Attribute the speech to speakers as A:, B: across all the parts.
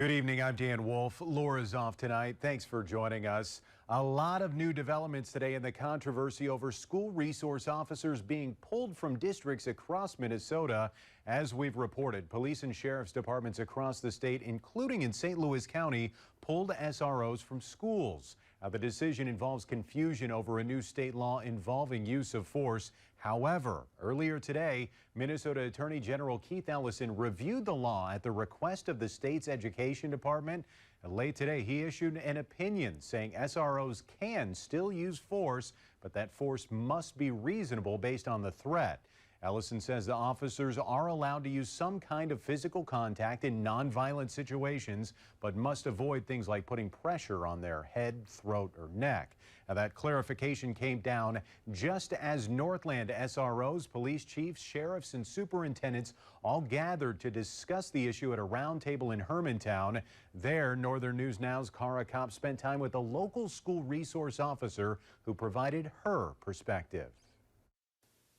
A: Good evening. I'm Dan Wolf. Laura's off tonight. Thanks for joining us. A lot of new developments today in the controversy over school resource officers being pulled from districts across Minnesota. As we've reported, police and sheriff's departments across the state, including in St. Louis County, pulled SROs from schools. Now, the decision involves confusion over a new state law involving use of force. However, earlier today, Minnesota Attorney General Keith Ellison reviewed the law at the request of the state's education department. And late today, he issued an opinion saying SROs can still use force, but that force must be reasonable based on the threat. Ellison says the officers are allowed to use some kind of physical contact in nonviolent situations, but must avoid things like putting pressure on their head, throat, or neck. Now, that clarification came down just as Northland SROs, police chiefs, sheriffs, and superintendents all gathered to discuss the issue at a roundtable in Hermantown. There, Northern News Now's Cara Kopp spent time with a local school resource officer who provided her perspective.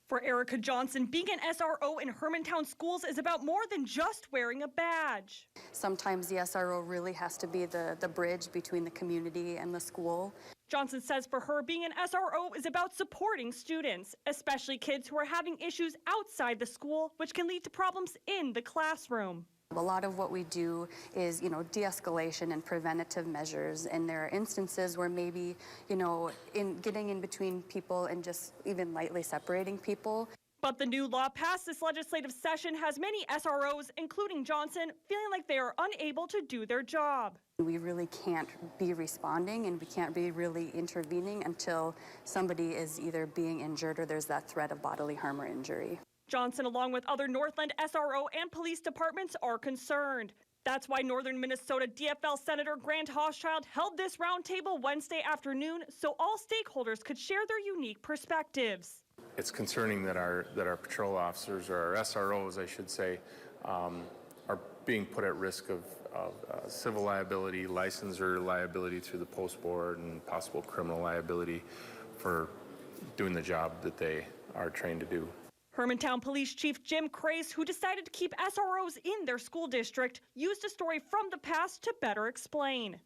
B: For Erica Johnson, being an SRO in Hermantown schools is about more than just wearing a badge.
C: Sometimes the SRO really has to be the bridge between the community and the school.
B: Johnson says for her, being an SRO is about supporting students, especially kids who are having issues outside the school, which can lead to problems in the classroom.
C: A lot of what we do is, de-escalation and preventative measures. And there are instances where maybe, in getting in between people and just even lightly separating people.
B: But the new law passed this legislative session has many SROs, including Johnson, feeling like they are unable to do their job.
C: We really can't be responding and we can't be really intervening until somebody is either being injured or there's that threat of bodily harm or injury.
B: Johnson, along with other Northland SRO and police departments, are concerned. That's why Northern Minnesota DFL Senator Grant Hochschild held this roundtable Wednesday afternoon so all stakeholders could share their unique perspectives.
D: It's concerning that our patrol officers, or our SROs, I should say, are being put at risk of civil liability, licensor liability through the post board, and possible criminal liability for doing the job that they are trained to do.
B: Hermantown Police Chief Jim Crace, who decided to keep SROs in their school district, used a story from the past to better explain.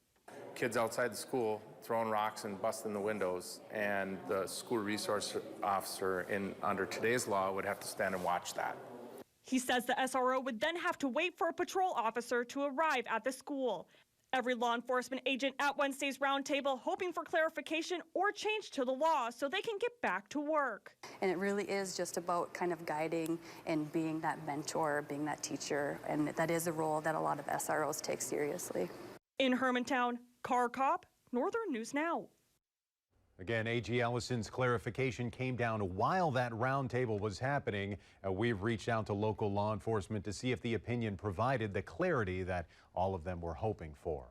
D: Kids outside the school throwing rocks and busting the windows, and the school resource officer under today's law would have to stand and watch that.
B: He says the SRO would then have to wait for a patrol officer to arrive at the school. Every law enforcement agent at Wednesday's roundtable hoping for clarification or change to the law so they can get back to work.
C: And it really is just about kind of guiding and being that mentor, being that teacher, and that is a role that a lot of SROs take seriously.
B: In Hermantown, Cara Kopp, Northern News Now.
A: Again, A.G. Ellison's clarification came down while that roundtable was happening. We've reached out to local law enforcement to see if the opinion provided the clarity that all of them were hoping for.